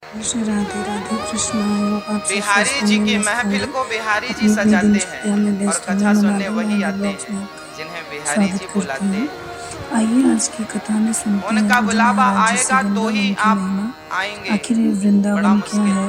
श्री राधे राधे कृष्ण। आप सबसे बिहारी जी सुनने की मस्त महफिल होंगे। को बिहारी जी अपनी अपनी सजाते दिनचर्या में हैं और व्यस्त होंगे। कथा सुनने मनाली वही आदि आते ब्लॉग्स हैं में आपका जिन्हें बिहारी स्वागत जी करते बुलाते हैं। हैं। आइए आज की कथा में सुनते हैं उनका ब्रज बुलावा महाराज जी से आएगा तो ही वृंदावन की आप महिमा। आएंगे, आखिर ये बड़ा वृंदावन क्या मुश्किल है है,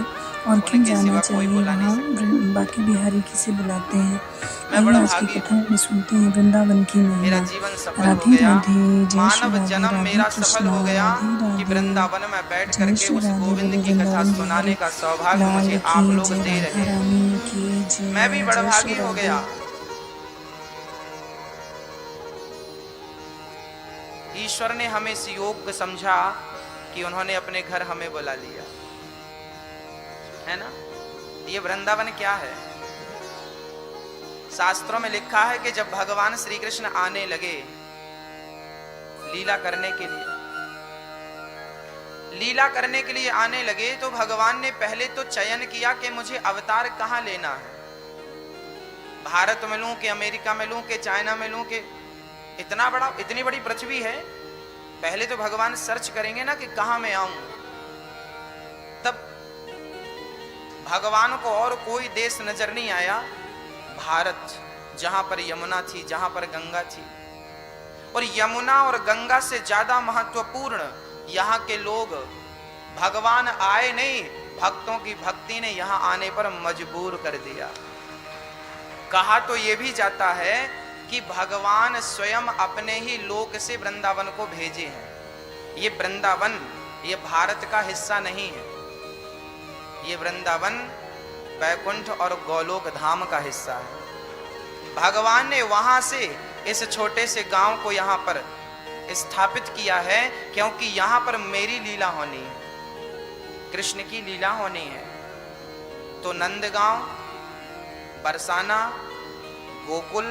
और क्यों उनके जाना सिवा कोई चाहिए बुला नहीं वहाँ, सकता। बाकी बिहारी किसे बुलाते हैं। मैं आइए बड़ा आज की भागी कथा हूँ, में सुनते हैं वृंदावन की मेरा महिमा। जीवन सफल हो राधे गया, राधे, जय श्री मानव राधे जन्म राधे मेरा सफल कृष्णा। हो गया राधे कि राधे, वृंदावन में बैठ जय करके श्री उस राधे। गोविंद बोलो की कथा वृंदावन सुनाने बिहारी का सौभाग्य लाल मुझे की आप लोग जय, दे राधा रहे हैं। रानी की मैं भी जय, जय श्री बड़भागी हो राधे। गया। ईश्वर ने हमें इस योग्य समझा कि उन्होंने अपने घर हमें बुला लिया है ना। ये वृंदावन क्या है? शास्त्रों में लिखा है कि जब भगवान श्री कृष्ण आने लगे लीला करने के लिए, आने लगे तो भगवान ने पहले तो चयन किया कि मुझे अवतार कहां लेना है। भारत में लूं कि अमेरिका में लूं कि चाइना में लूं कि इतनी बड़ी पृथ्वी है। पहले तो भगवान सर्च करेंगे ना कि कहां मैं आऊं। तब भगवान को और कोई देश नजर नहीं आया, भारत, जहां पर यमुना थी, जहां पर गंगा थी। और यमुना और गंगा से ज्यादा महत्वपूर्ण यहाँ के लोग, भगवान आए नहीं, भक्तों की भक्ति ने यहाँ आने पर मजबूर कर दिया। कहा तो ये भी जाता है कि भगवान स्वयं अपने ही लोक से वृंदावन को भेजे हैं। ये वृंदावन ये भारत का हिस्सा नहीं है, ये वृंदावन वैकुंठ और गोलोक धाम का हिस्सा है। भगवान ने वहां से इस छोटे से गांव को यहाँ पर स्थापित किया है क्योंकि यहाँ पर मेरी लीला होनी है, कृष्ण की लीला होनी है। तो नंदगांव, बरसाना, गोकुल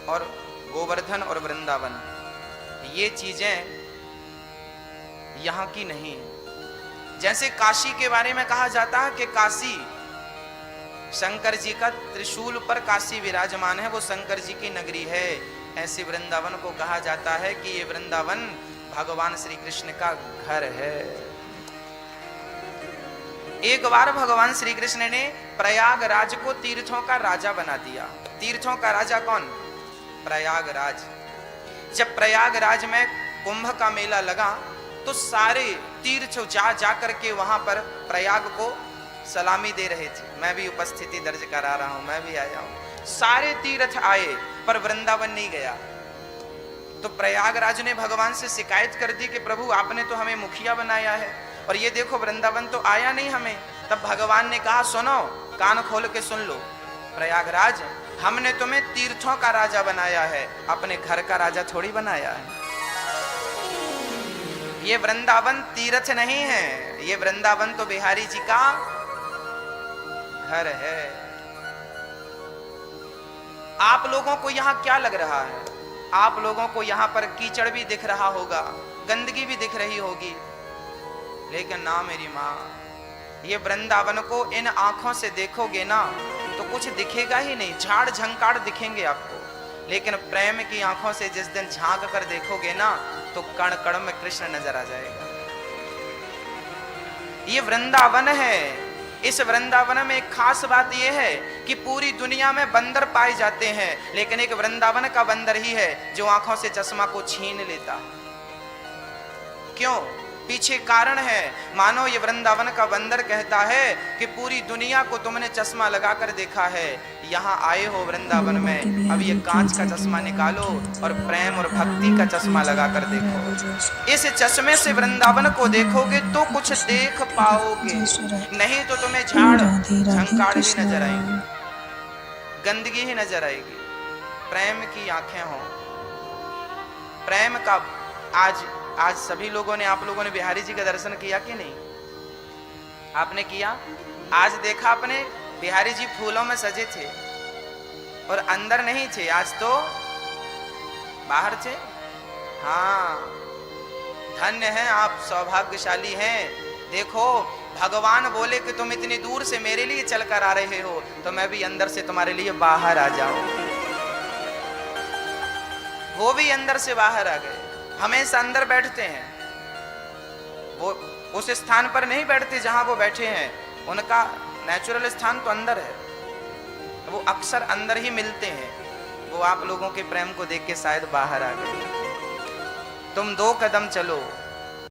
और गोवर्धन और वृंदावन, ये चीजें यहाँ की नहीं है। जैसे काशी के बारे में कहा जाता है कि काशी शंकर जी का त्रिशूल पर काशी विराजमान है, वो शंकर जी की नगरी है। ऐसे वृंदावन को कहा जाता है कि ये वृंदावन भगवान श्री कृष्ण का घर है। एक बार भगवान श्री कृष्ण ने प्रयागराज को तीर्थों का राजा बना दिया। तीर्थों का राजा कौन? प्रयागराज। जब प्रयागराज में कुंभ का मेला लगा तो सारे तीर्थ जा करके वहां पर प्रयाग को सलामी दे रहे थे। मैं भी उपस्थिति दर्ज करा रहा हूं, मैं भी आया हूं। सारे तीर्थ आए पर वृंदावन नहीं गया। तो प्रयागराज ने भगवान से शिकायत कर दी कि प्रभु आपने तो हमें मुखिया बनाया है और ये देखो वृंदावन तो आया नहीं हमें। तब भगवान ने कहा सुनो, कान खोल के सुन लो, प्रयागराज हमने तुम्हें तीर्थों का राजा बनाया है, अपने घर का राजा थोड़ी बनाया है। ये वृंदावन तीर्थ नहीं है, ये वृंदावन तो बिहारी जी का घर है। आप लोगों को यहां क्या लग रहा है? आप लोगों को यहां पर कीचड़ भी दिख रहा होगा, गंदगी भी दिख रही होगी, लेकिन ना मेरी मां, ये वृंदावन को इन आंखों से देखोगे ना तो कुछ दिखेगा ही नहीं, झाड़ झंकाड़ दिखेंगे आपको। लेकिन प्रेम की आंखों से जिस दिन झांक कर देखोगे ना तो कण कण में कृष्ण नजर आ जाएगा। ये वृंदावन है। इस वृंदावन में एक खास बात यह है कि पूरी दुनिया में बंदर पाए जाते हैं, लेकिन एक वृंदावन का बंदर ही है जो आंखों से चश्मा को छीन लेता है। क्यों? पीछे कारण है। मानो ये वृंदावन का बंदर कहता है कि पूरी दुनिया को तुमने चश्मा लगाकर देखा है, यहाँ आए हो वृंदावन में, अब ये कांच का चश्मा निकालो और प्रेम और भक्ति का चश्मा लगाकर देखो। इस चश्मे से वृंदावन को देखोगे तो कुछ देख पाओगे, नहीं तो तुम्हें झाड़ झंकाड़ ही नजर आएंगे, गंदगी ही नजर आएगी। प्रेम की आंखें हो, प्रेम का। आज सभी लोगों ने, आप लोगों ने बिहारी जी का दर्शन किया कि नहीं? आपने किया? आज देखा आपने बिहारी जी फूलों में सजे थे और अंदर नहीं थे, आज तो बाहर थे। हाँ, धन्य हैं आप, सौभाग्यशाली हैं। देखो भगवान बोले कि तुम इतनी दूर से मेरे लिए चलकर आ रहे हो तो मैं भी अंदर से तुम्हारे लिए बाहर आ जाऊं। वो भी अंदर से बाहर आ गए। हमेशा अंदर बैठते हैं, वो उस स्थान पर नहीं बैठते जहां वो बैठे हैं, उनका नेचुरल स्थान तो अंदर है, वो अक्सर अंदर ही मिलते हैं। वो आप लोगों के प्रेम को देख के शायद बाहर आ गए। तुम 2 कदम चलो